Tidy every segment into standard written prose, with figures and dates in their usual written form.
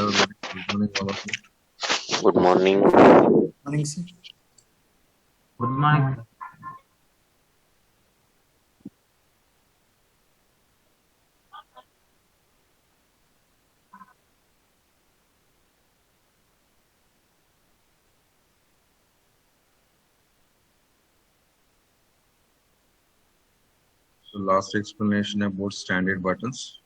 Good morning, all of you. Good morning. Morning, sir. Good morning. So last explanation about standard buttons.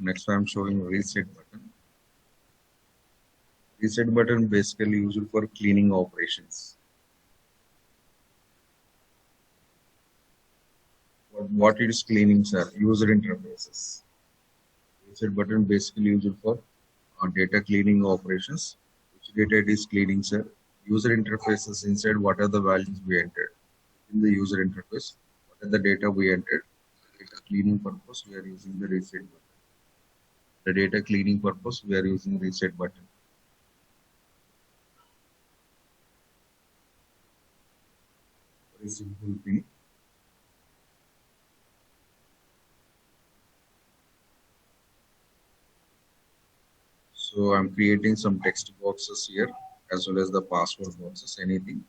Next I'm showing reset button. Reset button basically used for cleaning operations. What it is cleaning, sir? User interfaces. Reset button basically used for data cleaning operations. Which data it is cleaning, sir? User interfaces inside what are the values we entered in the user interface. What are the data we entered? Data cleaning purpose we are using the reset button. The data cleaning purpose we are using reset button. Very simple thing. So I'm creating some text boxes here as well as the password boxes, anything.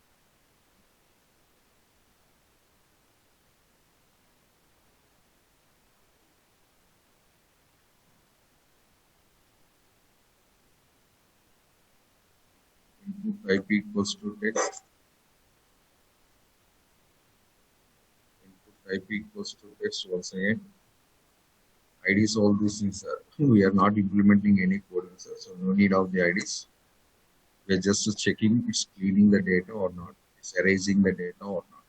Input IP equals to text. Input IP equals to text once again. IDs, all these things are, we are not implementing any code, so no need of the IDs. We are just checking it's cleaning the data or not, it's erasing the data or not.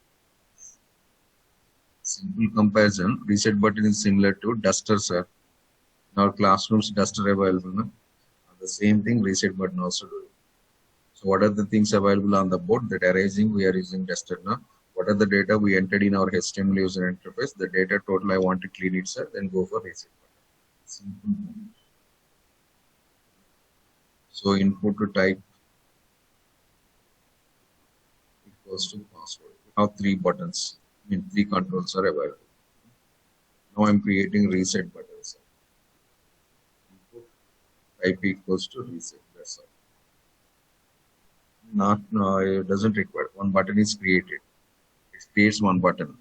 Simple comparison, reset button is similar to duster, sir. In our classrooms, duster available. No? The same thing, reset button also do. So what are the things available on the board that erasing? We are using duster now. What are the data we entered in our HTML user interface? The data total I want to clean it, sir. Then go for reset button. Simple. So input to type equals to password. We have three buttons. I mean, three controls are available. Now I'm creating reset buttons. Input type equals to reset. That's all. It doesn't require. One button is created. It creates one button.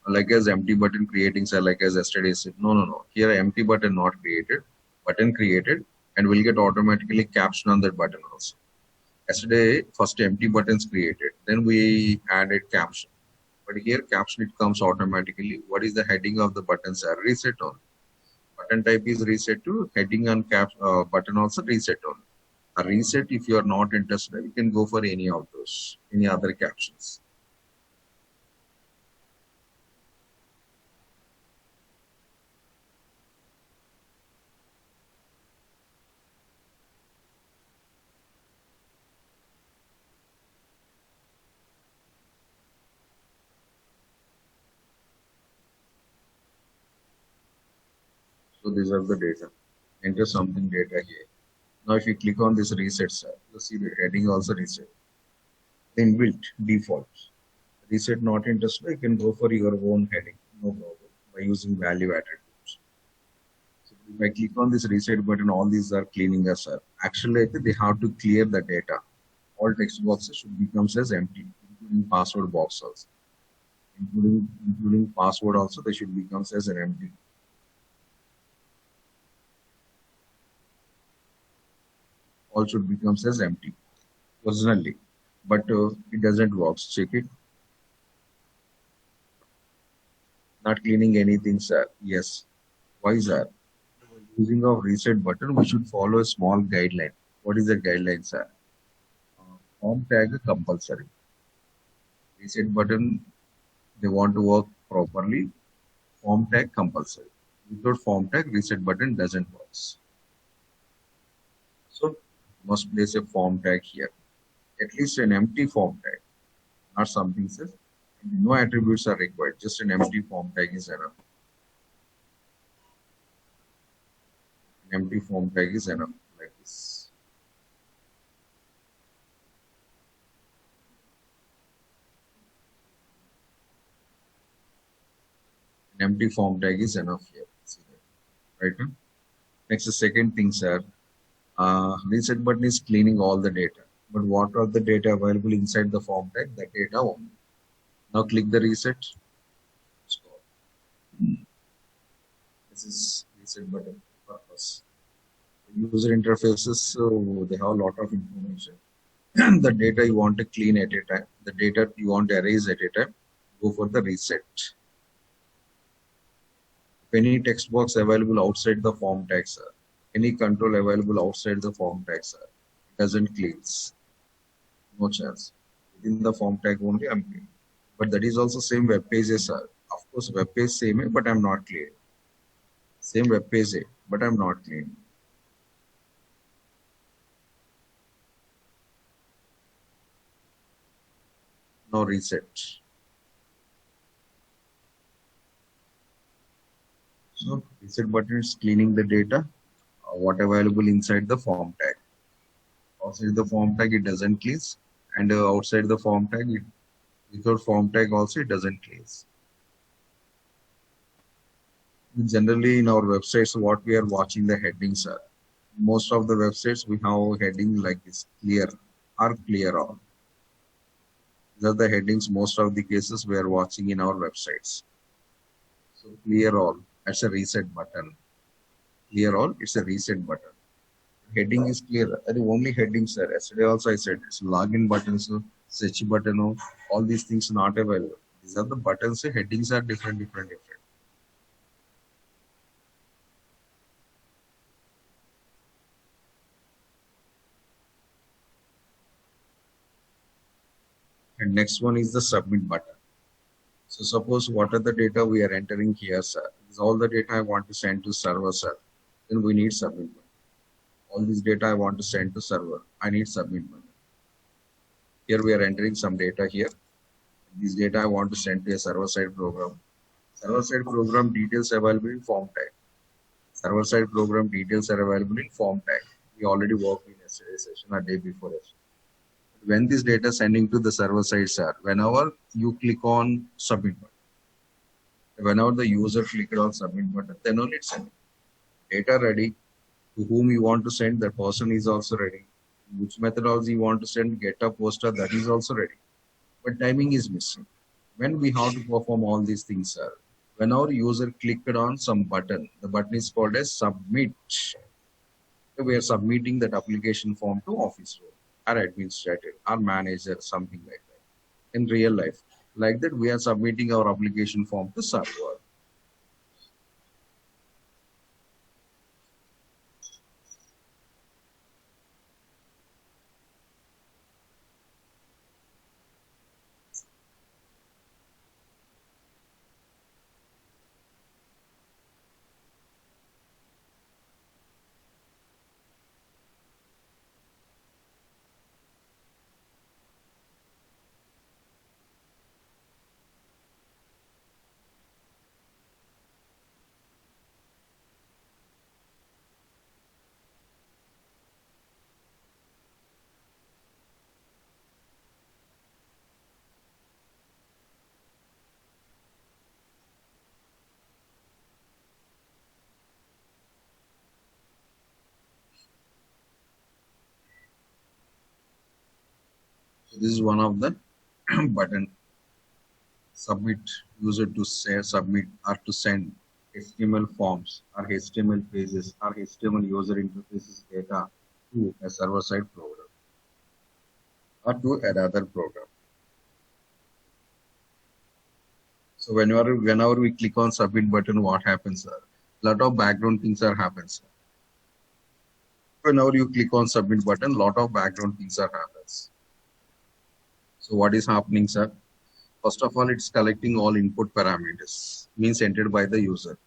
Like as empty button creating, sir, like as yesterday said. No. Here empty button not created. Button created and will get automatically caption on that button also. Yesterday, first empty buttons created. Then we added caption. But here caption it comes automatically. What is the heading of the button, sir? Reset on. Button type is reset to, heading on button also reset on. A reset, if you are not interested, you can go for any of those, any other captions. So these are the data. Enter something data here. Now if you click on this reset, sir, you see the heading also reset. Inbuilt default. Reset not interested, you can go for your own heading, no problem, by using value attributes. So if I click on this reset button, all these are cleaning us up. Actually, they have to clear the data. All text boxes should become as empty, including password box also. Including password also, they should become as an empty. All should become as empty originally, but it doesn't work. Check it. Not cleaning anything, sir. Yes. Why is that? Using of reset button, we should follow a small guideline. What is the guideline, sir? Form tag compulsory. Reset button, they want to work properly. Form tag compulsory. Without form tag, reset button doesn't work. So must place a form tag here. At least an empty form tag, not something says. No attributes are required. Just an empty form tag is enough. An empty form tag is enough, like this. An empty form tag is enough here. See that, right? Next, the second thing, sir. Reset button is cleaning all the data. But what are the data available inside the form tag? The data only. Now click the reset. Stop. This is reset button purpose. User interfaces, so they have a lot of information. The data you want to clean at a time, the data you want to erase at a time, go for the reset. If any text box available outside the form tag, sir, any control available outside the form tag, sir, it doesn't cleans. No chance. Within the form tag only, I'm clean. But that is also same web pages, sir. Of course, web page same, but I'm not clean. Same web page, but I'm not clean. Now reset. So reset button is cleaning the data, what available inside the form tag. Outside the form tag, it doesn't cleans, and outside the form tag, without form tag also it doesn't cleans. Generally, in our websites, what we are watching the headings are. Most of the websites we have heading like this: clear or clear all. These are the headings. Most of the cases we are watching in our websites. So clear all. That's a reset button. Clear all. It's a reset button. Heading is clear. The only headings, sir. Yesterday also I said it's login buttons, search button, all these things not available. These are the buttons. Headings are different. And next one is the submit button. So suppose what are the data we are entering here, sir? This is all the data I want to send to server, sir. Then we need submit button. All this data I want to send to server. I need submit button. Here we are entering some data here. This data I want to send to a server-side program. Server-side program details available in form tag. Server-side program details are available in form tag. We already worked in yesterday's session or day before yesterday. When this data sending to the server side, sir, whenever you click on submit button, whenever the user clicked on submit button, then only it's sending. Data ready, to whom you want to send, that person is also ready. Which methodology you want to send, getter, poster, that is also ready. But timing is missing. When we have to perform all these things, sir, when our user clicked on some button, the button is called as submit. We are submitting that application form to office role, our administrator, our manager, something like that. In real life, like that, we are submitting our application form to server. So this is one of the button. Submit, user to say submit or to send HTML forms or HTML pages or HTML user interfaces data to a server-side program or to another program. So whenever we click on submit button, what happens, sir? Lot of background things are happens. Whenever you click on submit button, lot of background things are happens. So what is happening, sir? First of all, it's collecting all input parameters, means entered by the user.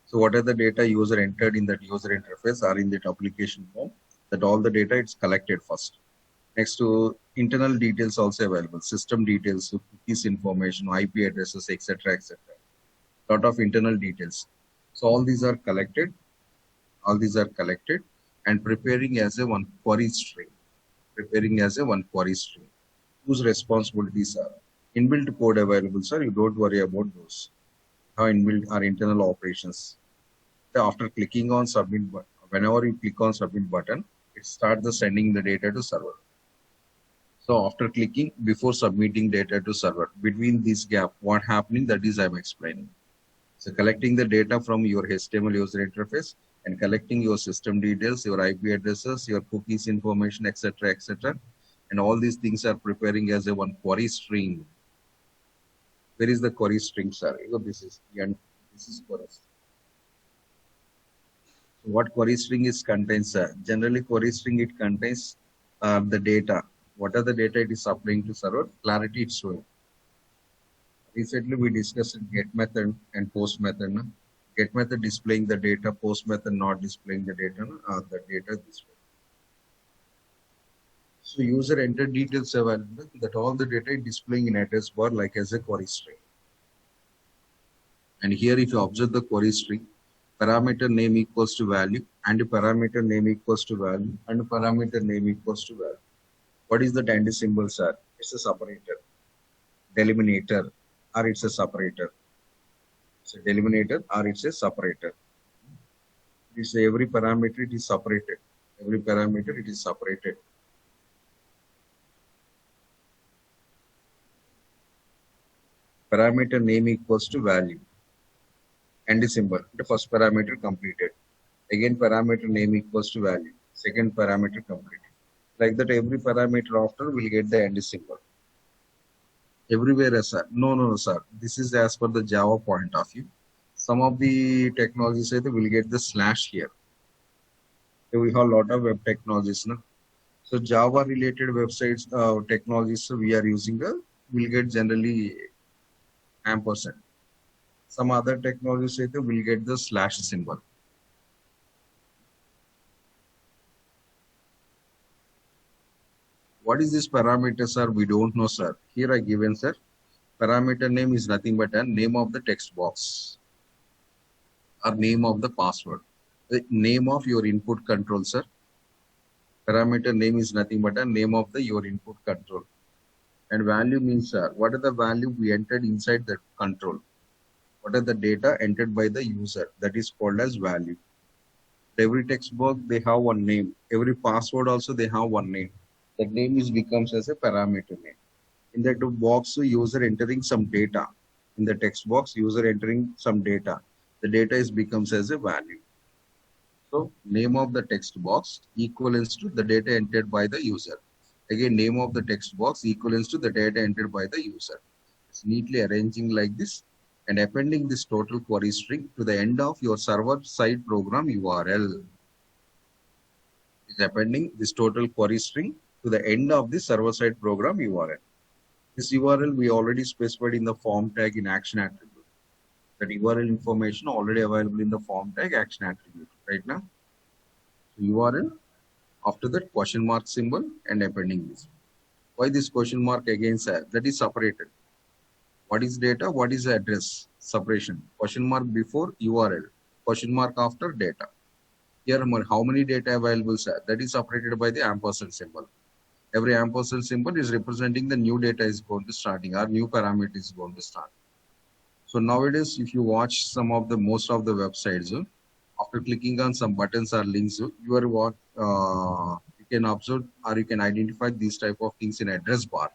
So what are the data user entered in that user interface or in that application form? That all the data it's collected first. Next to internal details also available, system details, cookies information, IP addresses, etc., etc. Lot of internal details. So all these are collected. All these are collected and preparing as a one query string. Preparing as a one query string. Whose responsibilities are? Inbuilt code available, sir. You don't worry about those. how inbuilt our internal operations. So after clicking on submit button, whenever you click on submit button, it starts the sending the data to server. So after clicking, before submitting data to server, between this gap, what happening, that is I'm explaining. So collecting the data from your HTML user interface and collecting your system details, your IP addresses, your cookies information, etc., etc. And all these things are preparing as a one query string. Where is the query string, sir? This is query string. So what query string is contains, sir? Generally, query string, it contains the data. What are the data it is supplying to server? Clarity it's showing. Recently, we discussed get method and post method. No? Get method displaying the data, post method not displaying the data. No? The data this way. So user enter details available, that all the data is displaying in address bar like as a query string. And here if you observe the query string, parameter name equals to value and parameter name equals to value and parameter name equals to value. What is the and symbol, sir? It's a separator, delimiter, or it's a separator. It's a delimiter or it's a separator. This every parameter it is separated. Every parameter it is separated. Parameter name equals to value and the symbol. The first parameter completed. Again parameter name equals to value. Second parameter completed. Like that every parameter after will get the and symbol. Everywhere, sir. No, sir. This is as per the Java point of view. Some of the technologies say they will get the slash here. So we have a lot of web technologies now. So Java related websites, technologies we are using will get generally ampersand. Some other technologies say they will get the slash symbol. What is this parameter, sir? We don't know, sir. Here I given, sir. Parameter name is nothing but a name of the text box or name of the password. The name of your input control, sir. Parameter name is nothing but a name of the your input control. And value means, sir, what are the value we entered inside the control? What are the data entered by the user? That is called as value. Every text box, they have one name. Every password also, they have one name. That name is becomes as a parameter name. In that box, user entering some data. In the text box, user entering some data. The data is becomes as a value. So name of the text box equivalents to the data entered by the user. Again, name of the text box equivalents to the data entered by the user. It's neatly arranging like this and appending this total query string to the end of your server side program URL. It's appending this total query string to the end of the server-side program URL. This URL we already specified in the form tag in action attribute. That URL information already available in the form tag action attribute right now. So URL after that question mark symbol and appending this. Why this question mark again, sir? That is separated. What is data? What is the address? Separation. Question mark before URL. Question mark after data. Here how many data available, sir? That is separated by the ampersand symbol. Every ampersand symbol is representing the new data is going to starting, our new parameter is going to start. So nowadays, if you watch some of the most of the websites, after clicking on some buttons or links, you are what you can observe or you can identify these type of things in address bar.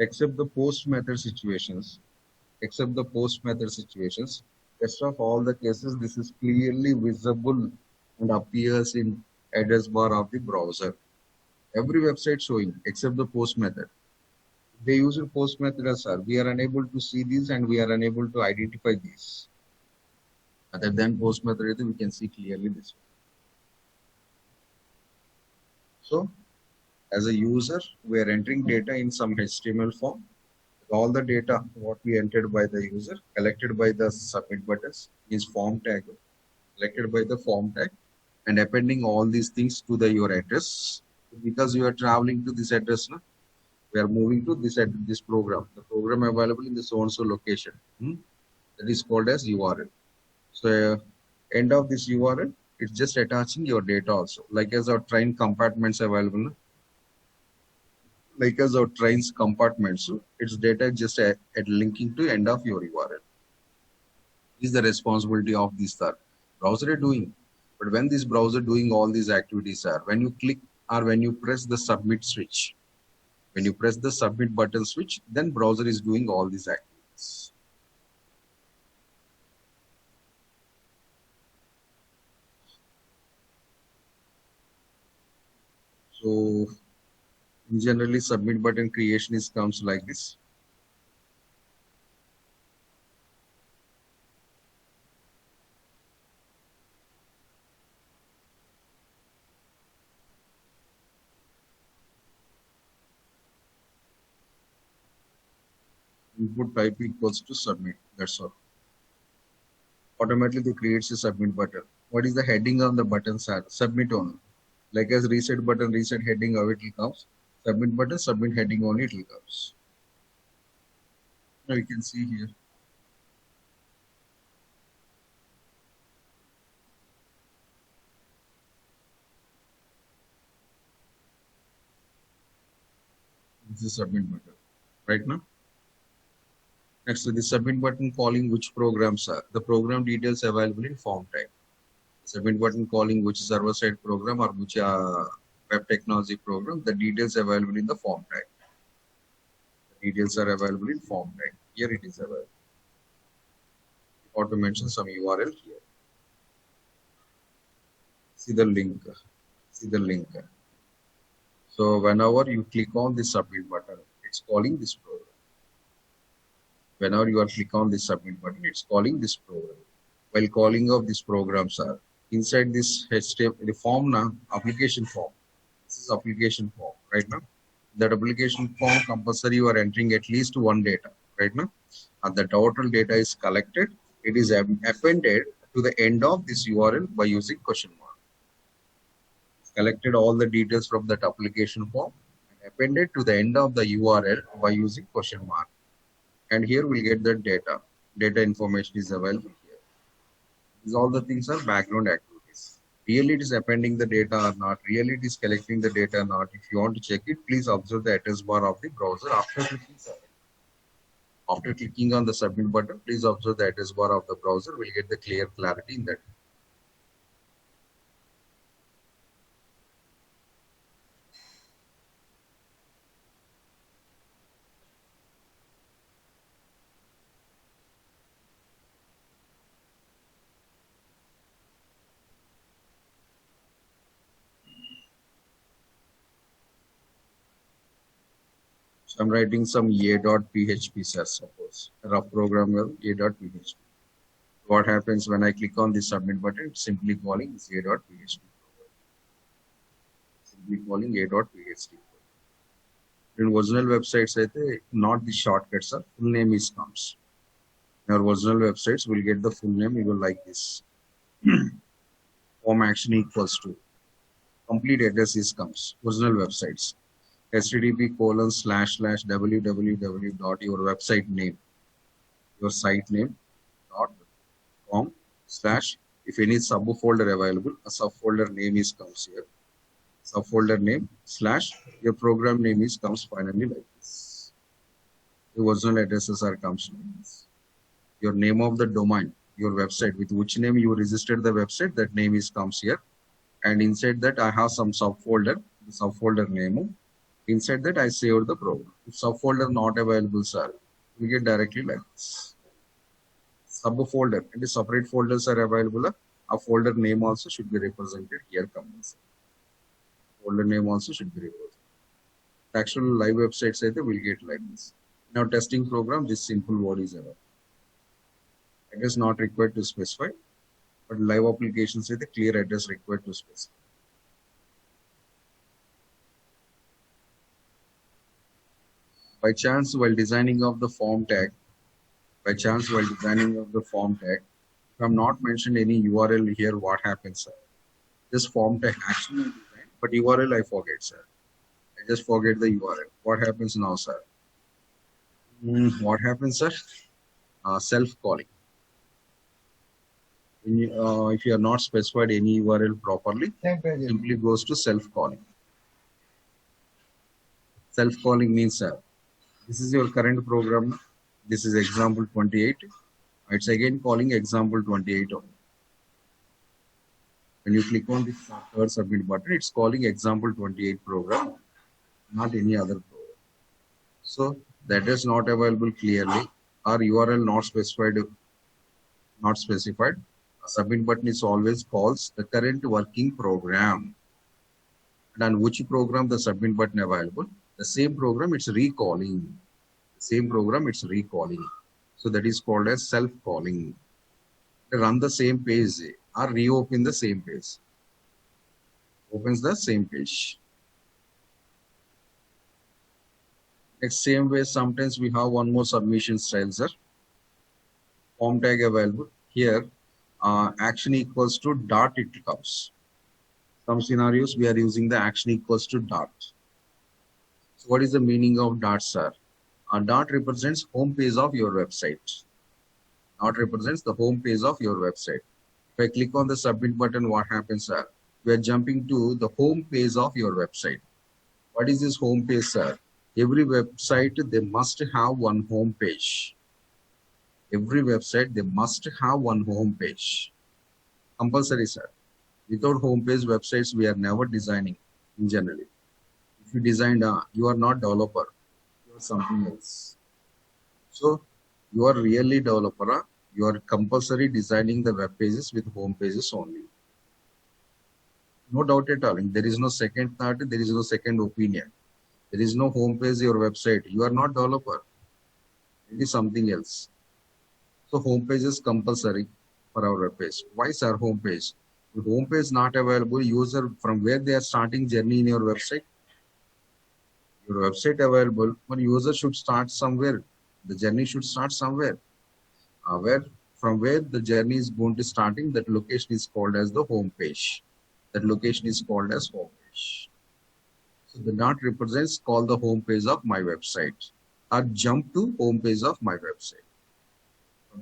Except the post method situations, rest of all the cases, this is clearly visible and appears in address bar of the browser. Every website showing except the post method. They use a post method as sir. We are unable to see these and we are unable to identify these. Other than post method, we can see clearly this one. So as a user, we are entering data in some HTML form. All the data what we entered by the user collected by the submit buttons is form tag, collected by the form tag, and appending all these things to the your address. Because you are traveling to this address, no? We are moving to this program. The program available in the so and so location. That is called as URL. So end of this URL, it's just attaching your data also. Like as our train compartments available, like as our trains compartments, so its data just at linking to end of your URL. Is the responsibility of this browser doing. But when this browser doing all these activities are, when you click or when you press the submit switch, when you press the submit button switch, then browser is doing all these activities. So generally submit button creation is comes like this. Input type equals to submit. That's all. Automatically it creates a submit button. What is the heading on the button? Submit only. Like as reset button, reset heading, how it will comes. Submit button, submit heading only it will comes. Now you can see here. This is submit button. Right now. Next to the submit button calling which programs are. The program details available in form type. Submit button calling which server-side program or which web technology program. The details available in the form type. The details are available in form type. Here it is available. Or to mention some URL here. See the link. See the link. So whenever you click on the submit button, it's calling this program. Whenever you are click on the submit button, it's calling this program. While calling of these programs are inside this HTML, the form now, application form. This is application form, right now. That application form compulsory you are entering at least one data, right now. And the total data is collected. It is appended to the end of this URL by using question mark. It's collected all the details from that application form and appended to the end of the URL by using question mark. And here we'll get the data. Data information is available here. These all the things are background activities. Really it is appending the data or not. Really it is collecting the data or not. If you want to check it, please observe the address bar of the browser after clicking submit. After clicking on the submit button, please observe the address bar of the browser. We'll get the clear clarity in that. So I'm writing some a.php, sir, suppose. Rough program will a.php. What happens when I click on the submit button? It's simply calling this a.php. Simply calling a.php. In original websites, not the shortcuts, sir. Full name is comes. In our original websites, we'll get the full name even like this. Form action equals to complete address is comes. Original websites. http://www. Your website name, your site name .com/ if any subfolder available, a subfolder name is comes here. Subfolder name / your program name is comes finally like this. The original addresses are comes like this. Your name of the domain, your website, with which name you registered the website, that name is comes here. And inside that I have some subfolder, the subfolder name. Inside that I saved the program. If subfolder not available, sir, we get directly like this. Subfolder and the separate folders are available. A folder name also should be represented here. Comes. Folder name also should be represented. Actual live websites will get like this. Now testing program, this simple word is available. It is not required to specify, but live applications the clear address required to specify. By chance, while designing of the form tag, if I'm not mentioned any URL here, what happens, sir? This form tag actually designed, but URL I forget, sir. I just forget the URL. What happens now, sir? What happens, sir? Self-calling. If you are not specified any URL properly, simply goes to self-calling. Self-calling means, sir, this is your current program. This is example 28. It's again calling example 28 only. When you click on the third submit button, it's calling example 28 program, not any other program. So that is not available clearly. Our URL not specified. A submit button is always calls the current working program. And on which program the submit button available? The same program it's recalling. The same program it's recalling. So that is called as self-calling. Run the same page or reopen the same page. Opens the same page. Next, same way, sometimes we have one more submission style, sir. Form tag available. Here, action equals to dot it comes. Some scenarios we are using the action equals to dot. So what is the meaning of dot, sir? A dot represents home page of your website. Dot represents the home page of your website. If I click on the submit button, what happens, sir? We are jumping to the home page of your website. What is this home page, sir? Every website, they must have one home page. Every website, they must have one home page. Compulsory, sir. Without home page websites, we are never designing in generally. If you designed, you are not developer. You are something else. So you are really developer. You are compulsory designing the web pages with home pages only. No doubt at all. There is no second thought. There is no second opinion. There is no home page your website. You are not developer. It is something else. So home page is compulsory for our web page. Why is our home page? If home page is not available, user from where they are starting journey in your website. Your website available, but user should start somewhere. The journey should start somewhere. From where the journey is going to starting, that location is called as the home page. That location is called as home page. So the dot represents call the home page of my website or jump to home page of my website.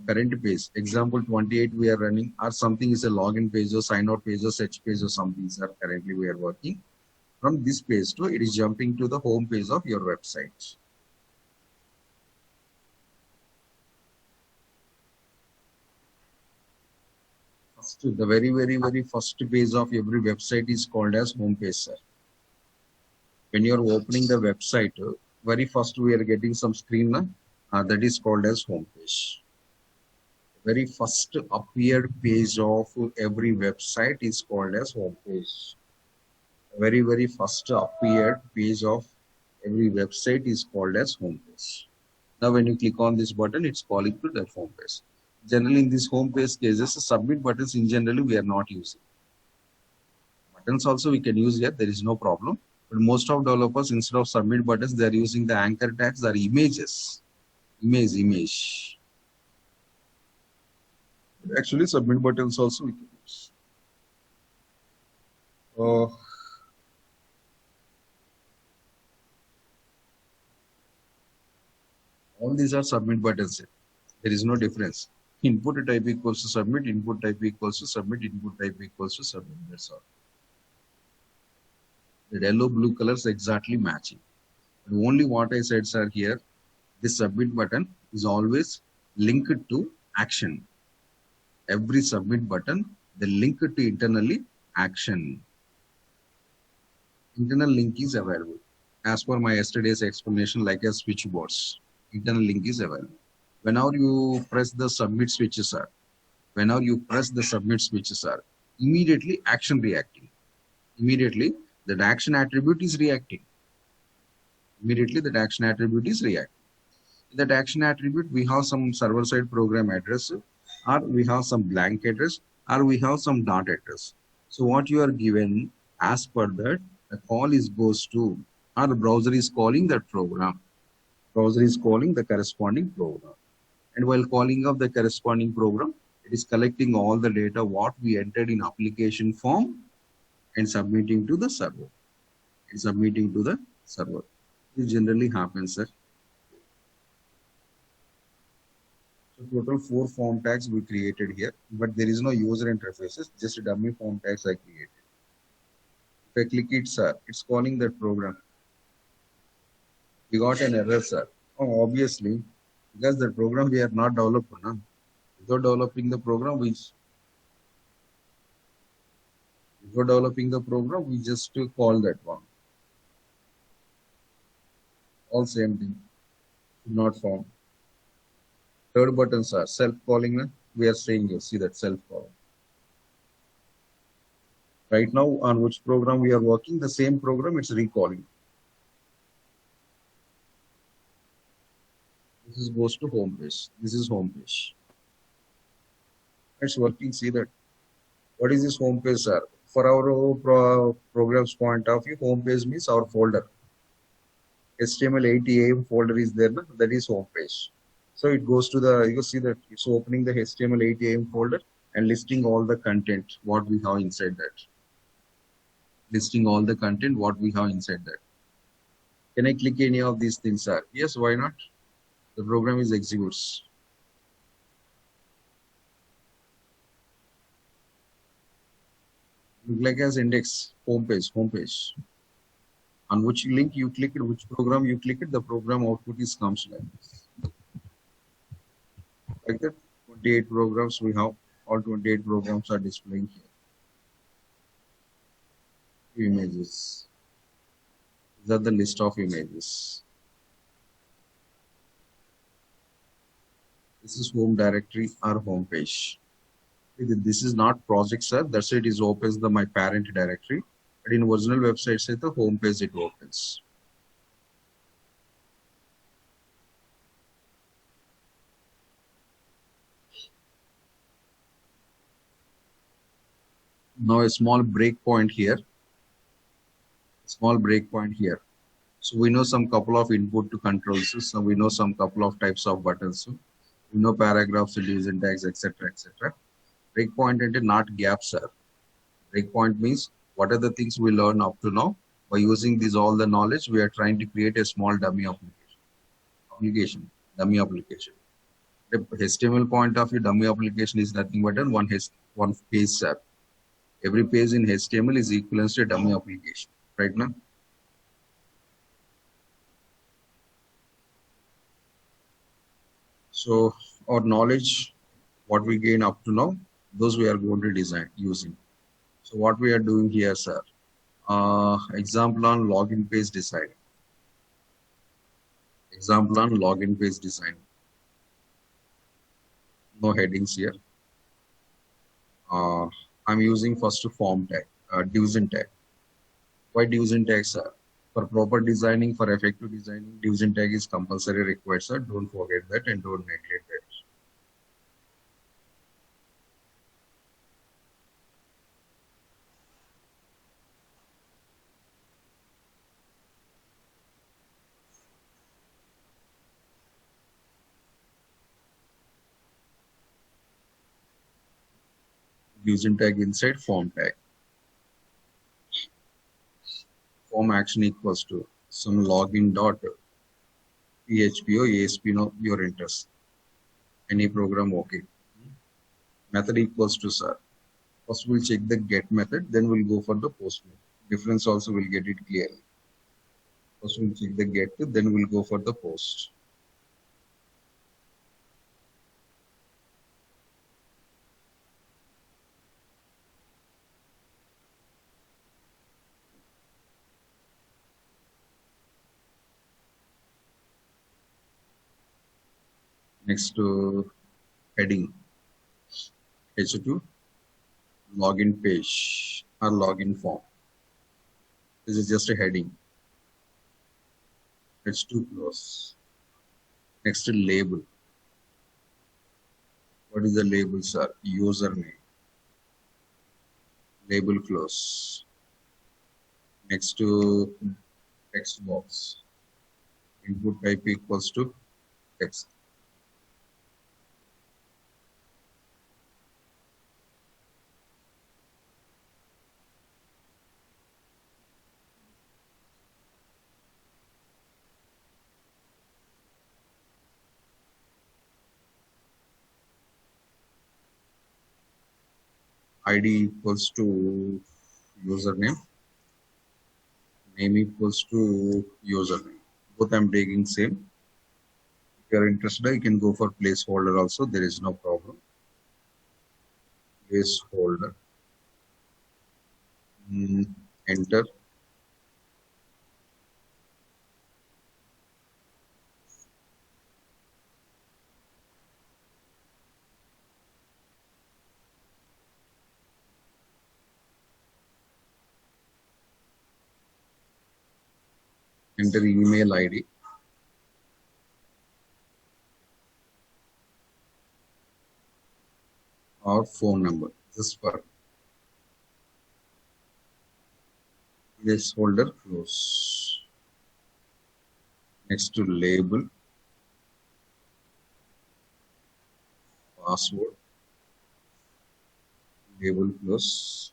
Current page, example 28 we are running, or something is a login page or sign out page or search page or something, sir. Currently we are working. From this page to it is jumping to the home page of your website. First, the very first page of every website is called as home page, sir. When you are opening the website, very first we are getting some screen that is called as home page. Very first appeared page of every website is called as home page. Very first appeared page of every website is called as home page. Now when you click on this button, it's calling to that home page. Generally in this home page cases, submit buttons in generally we are not using. Buttons also we can use here, there is no problem. But most of developers, instead of submit buttons, they are using the anchor tags or images. Image. Actually, submit buttons also we can use. All these are submit buttons. There is no difference. Input type equals to submit, input type equals to submit, input type equals to submit. That's all. The yellow blue colors exactly matching. But only what I said, sir, here, this submit button is always linked to action. Every submit button, they link it to internally action. Internal link is available. As per my yesterday's explanation, like a switchboards, internal link is available. Whenever you press the submit switches, sir, immediately action reacting. Immediately that action attribute is reacting. In that action attribute, we have some server-side program address, or we have some blank address, or we have some dot address. So what you are given, as per that, the call goes to, or the browser is calling that program. Browser is calling the corresponding program. And while calling of the corresponding program, it is collecting all the data what we entered in application form and submitting to the server. server. This generally happens, sir. So total 4 form tags we created here, but there is no user interfaces, just dummy form tags I created. If I click it, sir, it's calling that program. We got an error, sir. Oh, obviously, because the program we are not developed, na? Without developing the program, we just call that one. All same thing, not found. Third buttons are self-calling. We are saying you see that self-calling. Right now, on which program we are working, the same program, it's recalling. This is goes to home page. This is home page. It's working. See that. What is this home page, sir? For our program's point of view, home page means our folder. HTML80 folder is there. That is home page. So it goes to the, you see that it's opening the HTML80 folder and listing all the content, what we have inside that. Listing all the content, what we have inside that. Can I click any of these things, sir? Yes, why not? The program is executes. Look like as index, home page. On which link you click it, which program you click it, the program output is comes like this. Like that, 28 programs we have, all 28 programs are displaying here. Images. These are the list of images. This is home directory or home page. This is not project, sir. That's it is opens my parent directory. But in original website, say the home page it opens. Now a small breakpoint here. So we know some couple of input to controls. So we know some couple of types of buttons. So we know paragraphs, division tags, etc., etc. Breakpoint and not gaps, sir. Breakpoint means what are the things we learn up to now. By using this all the knowledge, we are trying to create a small dummy application. Dummy application. The HTML point of view, dummy application is nothing but one page, sir. Every page in HTML is equivalent to a dummy application, right now. So our knowledge, what we gain up to now, those we are going to design using. So what we are doing here, sir, example on login page design. No headings here. I'm using first form tag, division tag. Why division tag, sir? For proper designing, for effective designing, division tag is compulsory required, sir. Don't forget that and don't neglect that. Division tag inside form tag. Form action equals to some login dot PHP or ASP, your interest. Any program, okay. Method equals to, sir. First we'll check the get method, then we'll go for the post method. Difference also we'll get it clearly. First we'll check the get, then we'll go for the post. Next to heading, H2 login page or login form. This is just a heading. It's too close. Next to label. What is the label, sir? Username. Label close. Next to text box. Input type equals to text. ID equals to username, name equals to username. Both I'm taking same. If you're interested, you can go for placeholder also. There is no problem. Placeholder. Enter. Enter email ID. Or phone number. Just for placeholder close. Next to label, password, label close.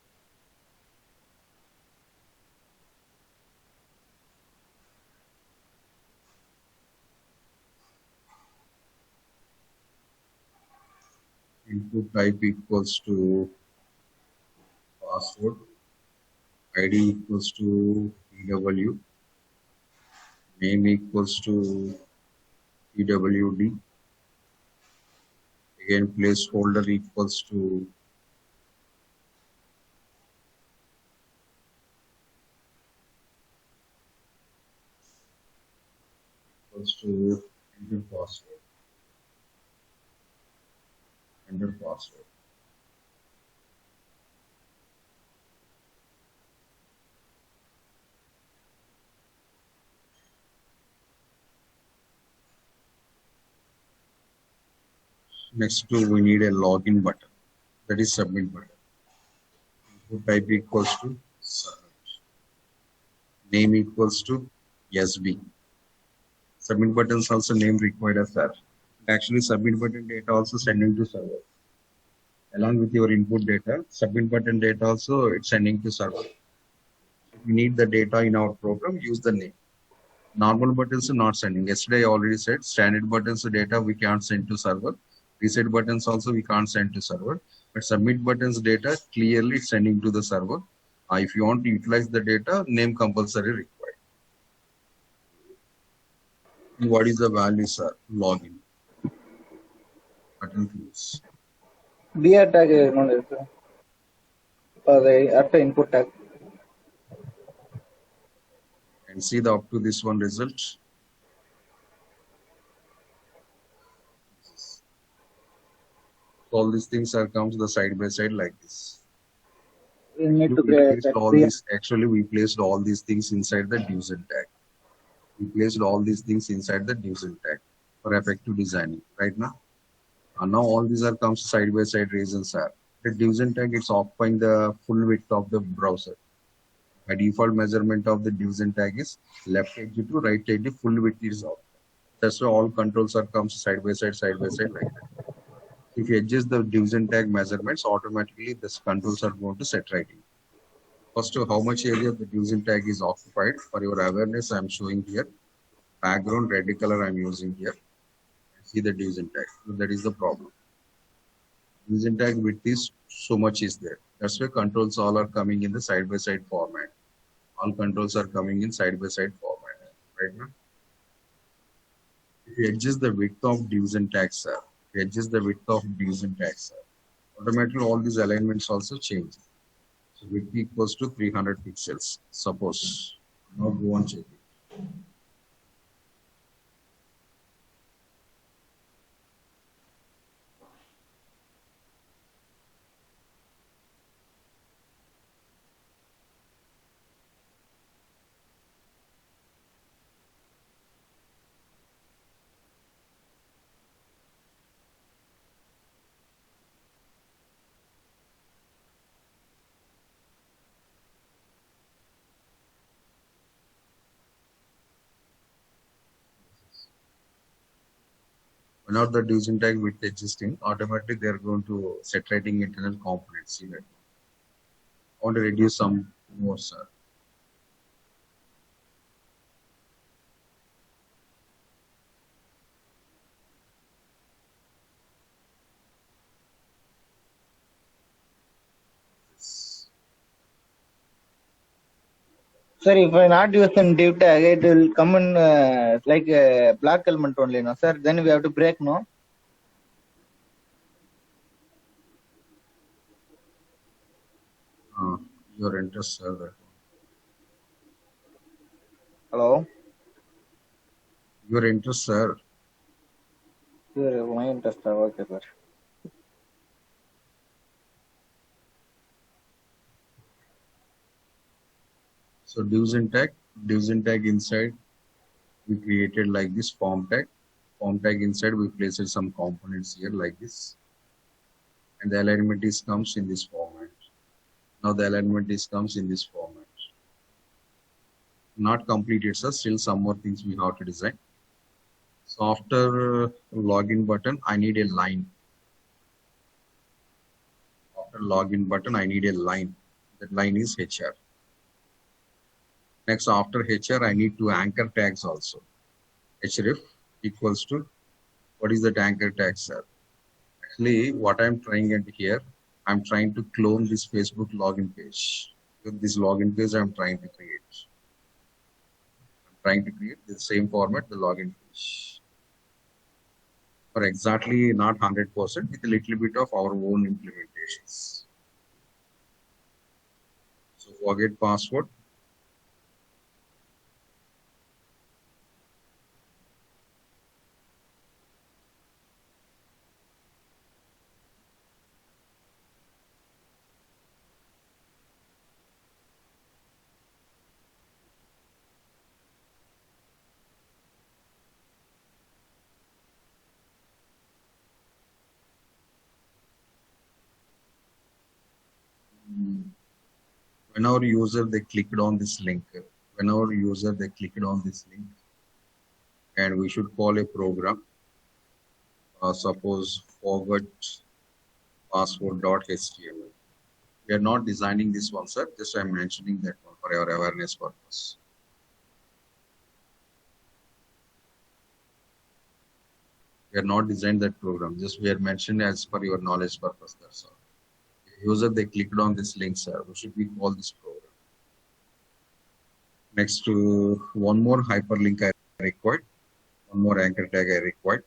Input type equals to password, ID equals to PW, name equals to PWD. Again, placeholder equals to enter password. Enter password. Next to we need a login button. That is submit button. Input type equals to submit. Name equals to SB. Submit buttons also name required as that. Actually, submit button data also sending to server. Along with your input data, submit button data also it's sending to server. If you need the data in our program, use the name. Normal buttons are not sending. Yesterday I already said standard buttons data we can't send to server. Reset buttons also we can't send to server. But submit buttons data clearly sending to the server. If you want to utilize the data, name compulsory required. And what is the value, sir? Login. Button close. BR tag for the after input tag. And see the up to this one result. All these things are comes the side by side like this. We need to We create placed all these. Actually, we placed all these things inside the Duzen tag. We placed all these things inside the Duzen tag for effective designing. Right now, now all these are comes side by side reasons are the Duzen tag. It's occupying the full width of the browser. By default measurement of the Duzen tag is left edge to right edge. Full width is off. That's why all controls are comes side by side like that. If you adjust the Duzen tag measurements, automatically this controls are going to set right in. First, how much area the Duzen tag is occupied. For your awareness, I'm showing here. Background red color I'm using here. See the Duzen tag. So that is the problem. Duzen tag width is so much is there. That's why controls all are coming in the side by side format. All controls are coming in side by side format. Right now. If you adjust the width of Duzen tag, sir. If you adjust the width of Duzen tag, sir. Automatically all these alignments also change. So width equals to 300 pixels. Suppose. Now go on check it. Whenever the Duzen tag width existing, automatically they are going to set writing internal components. See that. I want to reduce some more, sir. Sir, if I not use in div tag, it will come in like black element only, no, sir. Then we have to break, no. Uh, your interest, sir. That one. Hello. Your interest, sir. Sir, my interest. Okay, sir. So divs in tag inside we created like this form tag. Form tag inside we placed some components here like this, and the alignment is comes in this format. Now the alignment is comes in this format. Not completed, sir. Still some more things we have to design. So after login button, I need a line. After login button, I need a line. That line is HR. Next, after HR, I need two anchor tags also. href equals to, what is that anchor tag, sir? Actually, what I'm trying at here, I'm trying to clone this Facebook login page. With this login page, I'm trying to create. I'm trying to create the same format, the login page. For exactly not 100%, with a little bit of our own implementations. So forget password. When our user they clicked on this link, and we should call a program. Suppose forgot password.html. We are not designing this one, sir. Just I'm mentioning that one for your awareness purpose. We are not designed that program. Just we are mentioned as per your knowledge purpose. That's all. If user they clicked on this link, sir, we should be call this program. Next to one more hyperlink I required. One more anchor tag I required.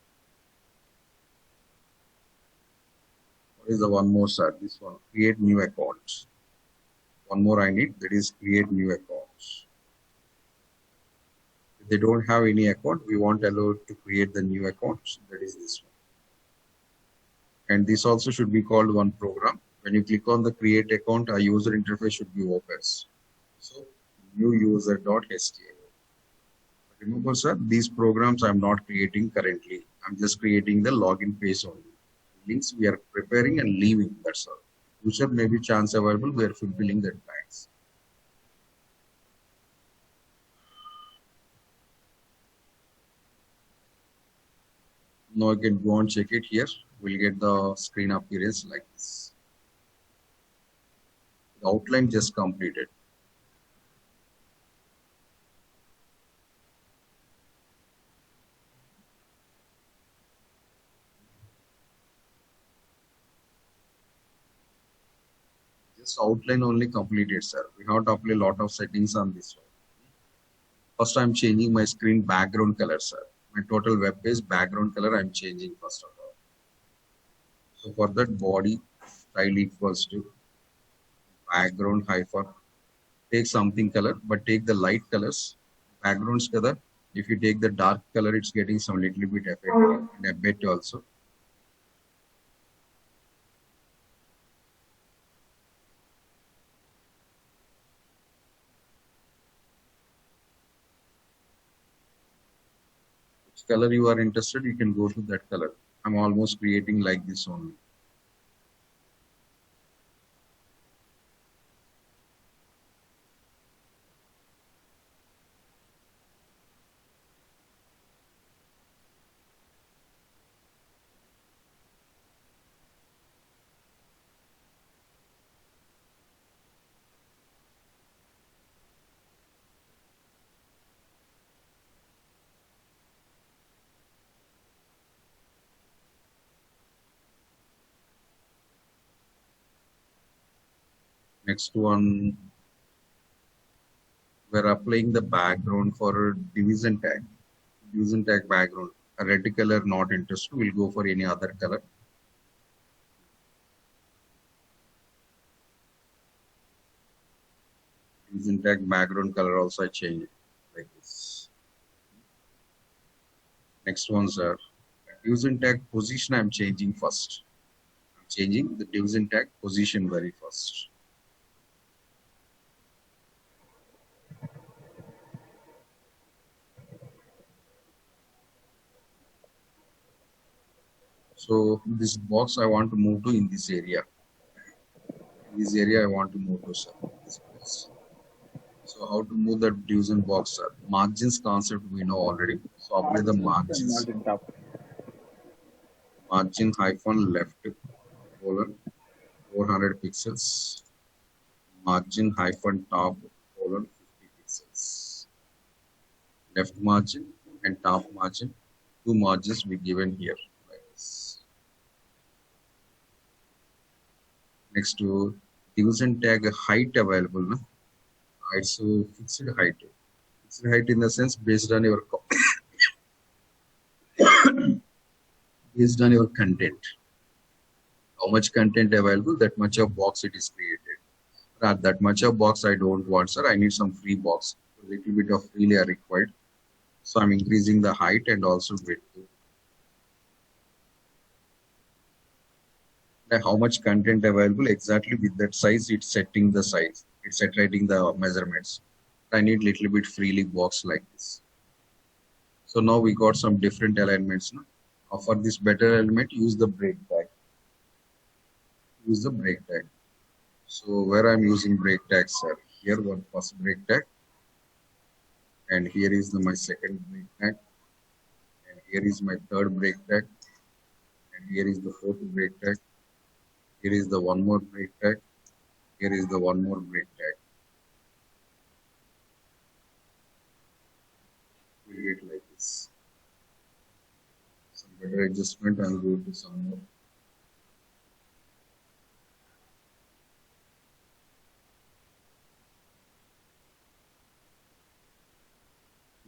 What is the one more, sir? This one, create new account. One more I need, that is create new account. If they don't have any account, we want allowed to create the new account. That is this one. And this also should be called one program. When you click on the create account, a user interface should be opens. So new user.html. Remember, sir, these programs I'm not creating currently. I'm just creating the login page only. Links we are preparing and leaving. That's all. Future may be chance available. We are fulfilling that tags. Now you can go and check it here. We'll get the screen appearance like this. The outline just completed. Just outline only completed, sir. We have to apply a lot of settings on this one. First, I'm changing my screen background color, sir. My total web page background color I'm changing first of all. So for that, body style equals to background hyphen. Take something color, but take the light colors. Backgrounds color. If you take the dark color, it's getting some little bit effect and a bit also. Which color you are interested, you can go to that color. I'm almost creating like this only. Next one, we're applying the background for division tag background. A red color not interested, we'll go for any other color. Division tag background color also I change it like this. Next ones are division tag position. I'm changing first. I'm changing the division tag position very first. So this box I want to move to in this area. In this area I want to move to, sir. This place. So how to move the division box, sir? Margins concept we know already. So apply the margins. Margin hyphen left colon 400 pixels. Margin hyphen top colon 50 pixels. Left margin and top margin. Two margins we given here. Like this. Next to division tag height available. No? It's a fixed height. Fixed height in the sense based on your based on your content. How much content available, that much of box it is created. Not that much of box I don't want, sir. I need some free box. A little bit of free layer required. So I'm increasing the height and also width. Now, how much content available exactly with that size, it's setting the size. It's saturating the measurements. I need little bit freely box like this. So now we got some different alignments. No? For this better element, use the break tag. Use the break tag. So where I'm using break tags, sir. Here one first break tag. And here is my second break tag. And here is my third break tag. And here is the fourth break tag. Here is the one more break tag. Here is the one more break tag. We'll get like this. Some better adjustment, I'll go to some more.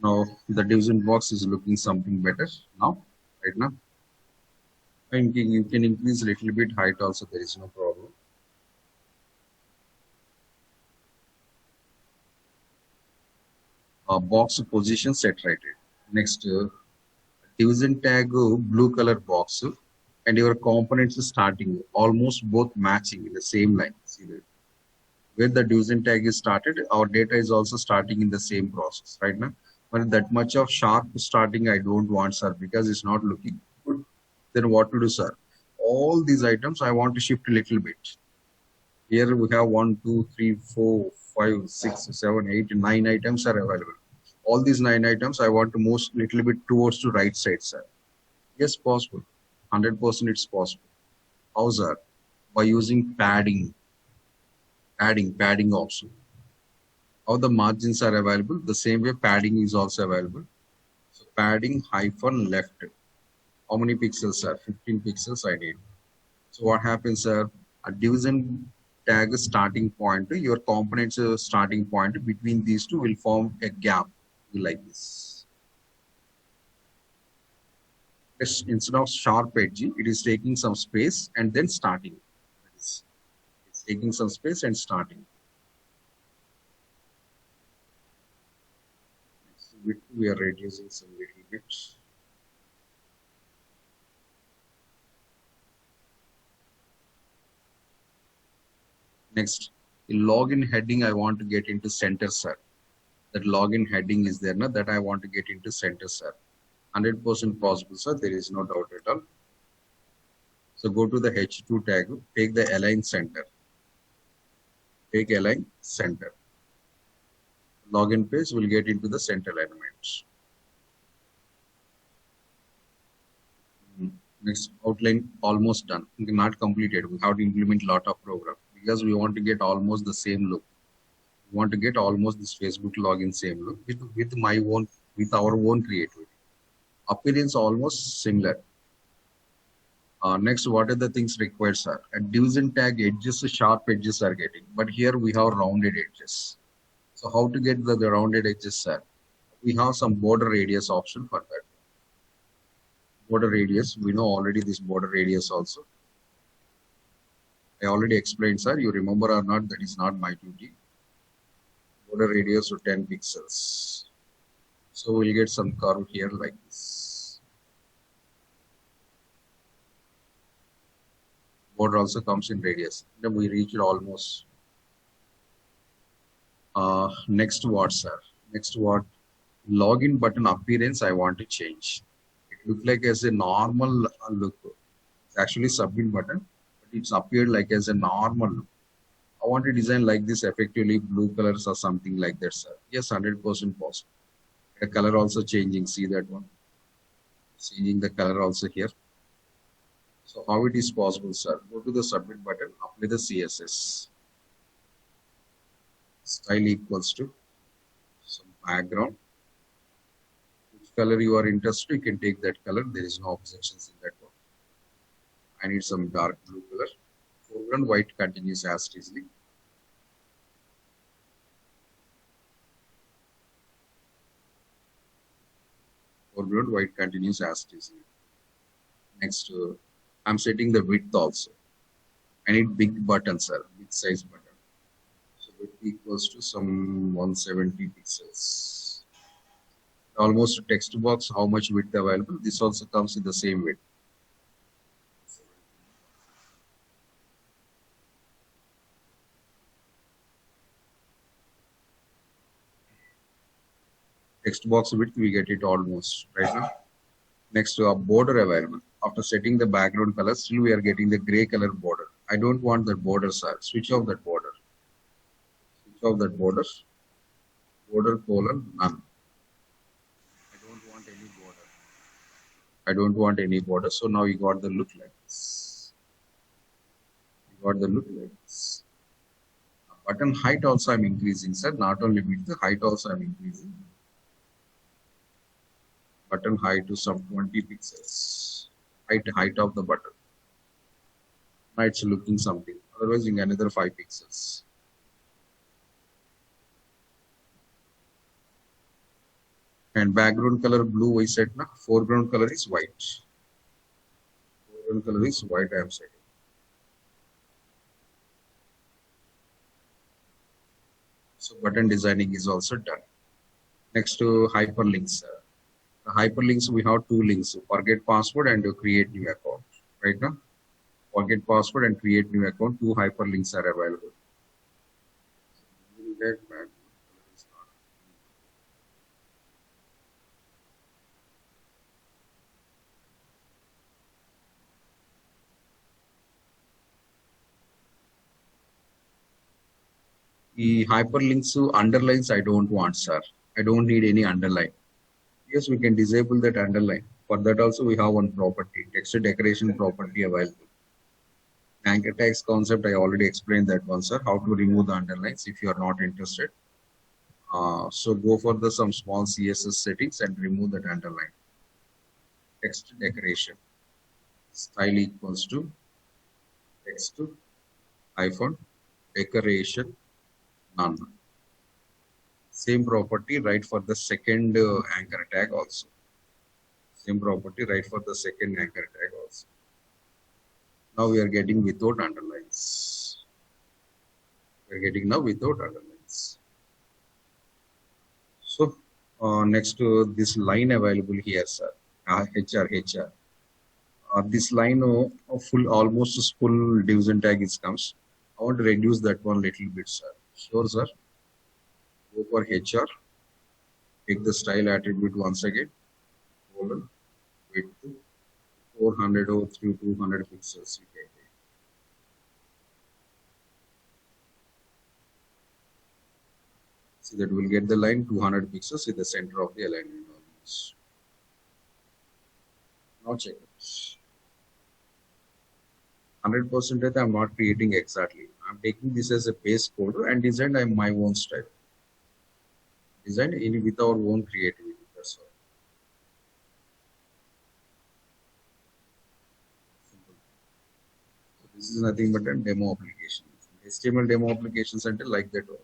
Now the division box is looking something better now, right now. And you can increase a little bit height also, there is no problem. Box position set right. Next, division tag blue color box and your components is starting almost both matching in the same line. See that? Where the division tag is started, our data is also starting in the same process right now. But that much of sharp starting I don't want, sir, because it's not looking good. Then what to do, sir? All these items I want to shift a little bit. Here we have 1, 2, 3, 4, 5, 6, 7, 8, 9 items are available. All these 9 items I want to move little bit towards the right side, sir. Yes, possible. 100% it's possible. How, sir? By using padding. Padding also. How the margins are available, the same way padding is also available. So padding hyphen left. How many pixels, sir? 15 pixels I need. So what happens, sir? A division tag starting point, your components starting point between these two will form a gap like this. Instead of sharp edge, it is taking some space and then starting. It's taking some space and starting. We are reducing some little bit. Next, the login heading I want to get into center, sir. That login heading is there, no? That I want to get into center, sir. 100% possible, sir. There is no doubt at all. So go to the H2 tag, take the align center. Take align center. Login page will get into the center alignment. Next, outline almost done. Not completed. We have to implement lot of program because we want to get almost the same look. We want to get almost this Facebook login same look with our own creativity. Appearance almost similar. Next, what are the things required, sir? A division tag edges, sharp edges are getting, but here we have rounded edges. So how to get the rounded edges, sir? We have some border radius option for that. Border radius, we know already this border radius also. I already explained, sir. You remember or not, that is not my duty. Border radius to 10 pixels. So we'll get some curve here like this. Border also comes in radius. Then we reach it almost. Next what, sir? Next what? Login button appearance I want to change. It look like as a normal look. It's actually submit button, but it's appeared like as a normal look. I want to design like this, effectively blue colors or something like that, sir. Yes, 100% possible. The color also changing. See that one? Changing the color also here. So how it is possible, sir? Go to the submit button, apply the CSS. Style equals to some background. Which color you are interested, you can take that color. There is no objections in that one. I need some dark blue color. Foreground white continues as easily. Foreground white continues as easily. Next, I'm setting the width also. I need big button, sir, big size button. So width equals to some 170 pixels. Almost text box, how much width available? This also comes in the same width. Text box width, we get it almost right now. Next to a border available. After setting the background color, still we are getting the gray color border. I don't want that border, sir. Switch off that border. Switch off that border. Border colon none. I don't want any border. I don't want any border. So now you got the look like this. You got the look like this. Button height also I'm increasing, sir. Not only width, the height also I'm increasing. Button height to some 20 pixels. Height of the button. Now it's looking something. Otherwise, you get another 5 pixels. And background color blue I set now. Foreground color is white. Foreground color is white I am setting. So button designing is also done. Next to hyperlinks. The hyperlinks, we have two links: forget password and create new account. Right now, forget password and create new account. Two hyperlinks are available. The hyperlinks to underlines I don't want, sir. I don't need any underline. Yes, we can disable that underline. For that also we have one property, text decoration property available. Anchor tags concept, I already explained that one, sir, how to remove the underlines if you are not interested. So go for the some small CSS settings and remove that underline. Text decoration. Style equals to text hyphen decoration none. Same property, right for the second anchor tag also. Same property, right for the second anchor tag also. Now we are getting without underlines. We are getting now without underlines. So next to this line available here, sir, HR. This line almost full division tag is comes. I want to reduce that one little bit, sir. Sure, sir. Go for HR. Take the style attribute once again. Colon, width 400 or through 200 pixels. You can take. See that we'll get the line 200 pixels in the center of the alignment almost. Now check it. 100% I'm not creating exactly. I'm taking this as a base code and design my own style. Design with our own creativity. That's all. Simple. So this is nothing but a demo application. HTML demo application center like that one.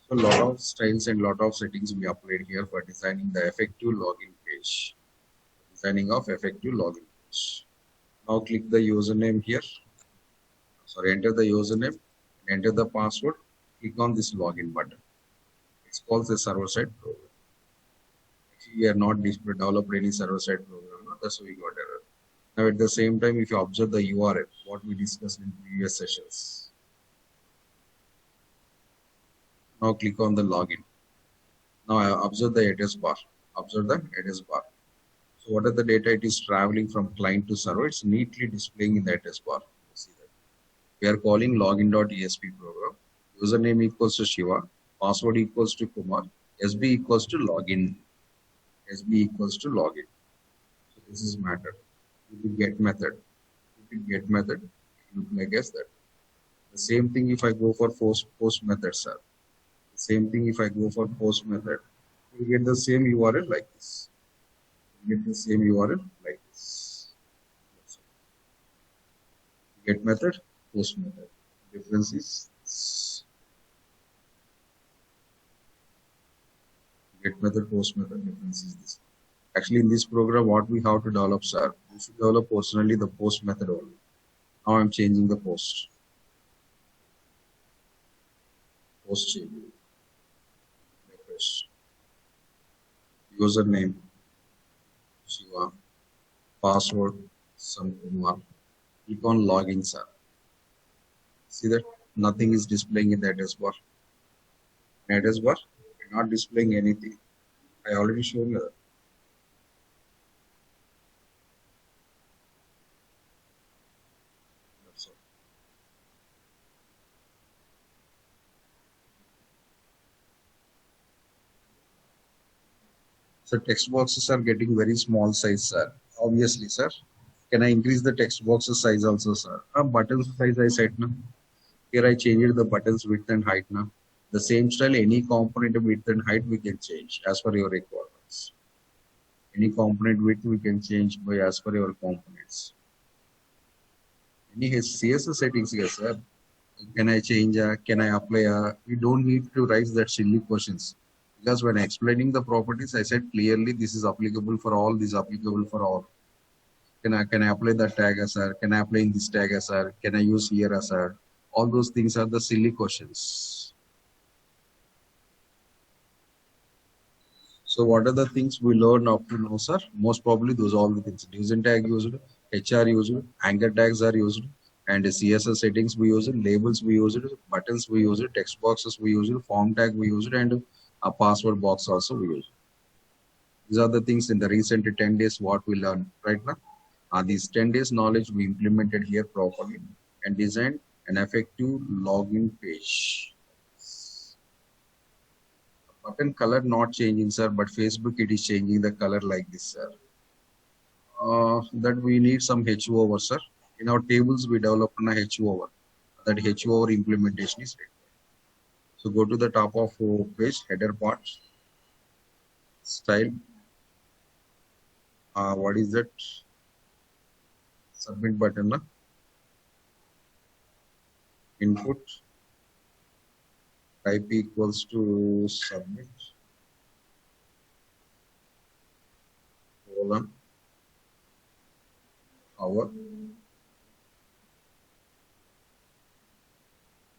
So a lot of styles and lot of settings we applied here for designing the effective login page. Designing of effective login page. Now click the username here. Sorry, enter the username, enter the password, click on this login button. It's called the server-side program. Actually, we are not developed any server-side program, no? That's why we got error. Now at the same time, if you observe the URL, what we discussed in previous sessions. Now click on the login. Now I observe the address bar. Observe the address bar. So what are the data it is traveling from client to server? It's neatly displaying in the address bar. See that. We are calling login.esp program. Username equals to Shiva. Password equals to Kumar. SB equals to login. SB equals to login. So this is matter. Get method. Get method. Look like as that. The same thing if I go for post method, sir. The same thing if I go for post method. We get the same URL like this. We get the same URL like this. Get method, post method. Difference is this. Get method, post method. Difference is this. Actually, in this program, what we have to develop, sir, we should develop personally the post method only. Now I'm changing the post. Post changing. Refresh. Username Shiva. Password Samkumar. Click on login, sir. See that nothing is displaying in the address bar. Address bar, we're not displaying anything. I already shown you that. That's all. So text boxes are getting very small size, sir. Obviously, sir. Can I increase the text boxes size also, sir? Buttons size I set now. Here I changed the buttons width and height now. The same style, any component width and height we can change as per your requirements. Any component width we can change by as per your components. Any CSS settings, yes, sir. Can I change? Can I apply? We don't need to raise that silly questions. Because when explaining the properties, I said clearly this is applicable for all, this is applicable for all. Can I apply that tag as sir? Can I apply in this tag as sir? Can I use here as sir? All those things are the silly questions. So what are the things we learn up to now, sir? Most probably those all the things. Division tag used, HR used, anchor tags are used, and CSS settings we used, labels we used, buttons we used, text boxes we used, form tag we used, and a password box also we used. These are the things in the recent 10 days what we learned right now. These 10 days knowledge we implemented here properly and designed an effective login page. Button color not changing, sir, but Facebook it is changing the color like this, sir. That we need some H over, sir. In our tables we develop a H over. That H over implementation is required. So go to the top of page, header part, style. What is that? Submit button. Input. Type equals to submit. Colon. Our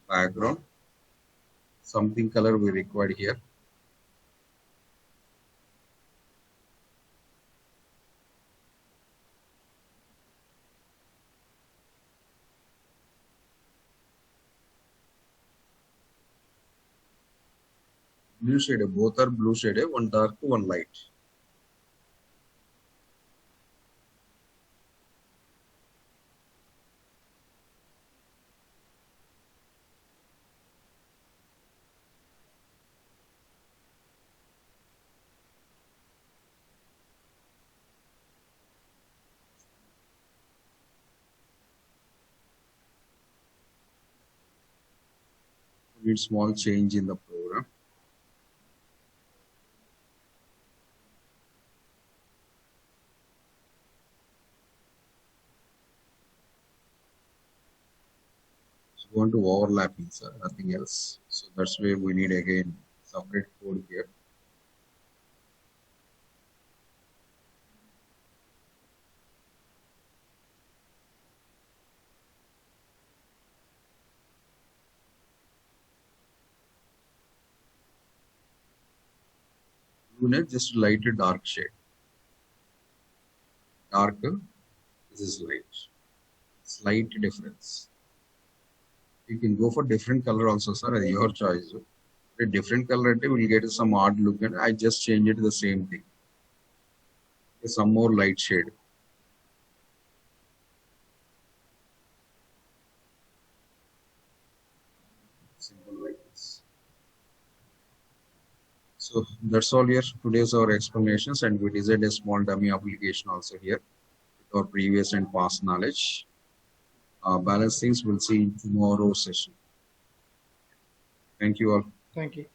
background. Something color we required here. Blue shade, both are blue shade, one dark, one light. We need small change in the program. Go on to overlapping, sir, nothing else. So that's where we need again separate code here. Just light a dark shade. Darker, this is light. Slight difference. You can go for different color also, sir, your choice. A different color will get some odd look, and I just change it to the same thing. Some more light shade. Simple like this. So that's all here. Today's our explanations, and we designed a small dummy application also here with our previous and past knowledge. Balance things we'll see in tomorrow's session. Thank you all. Thank you.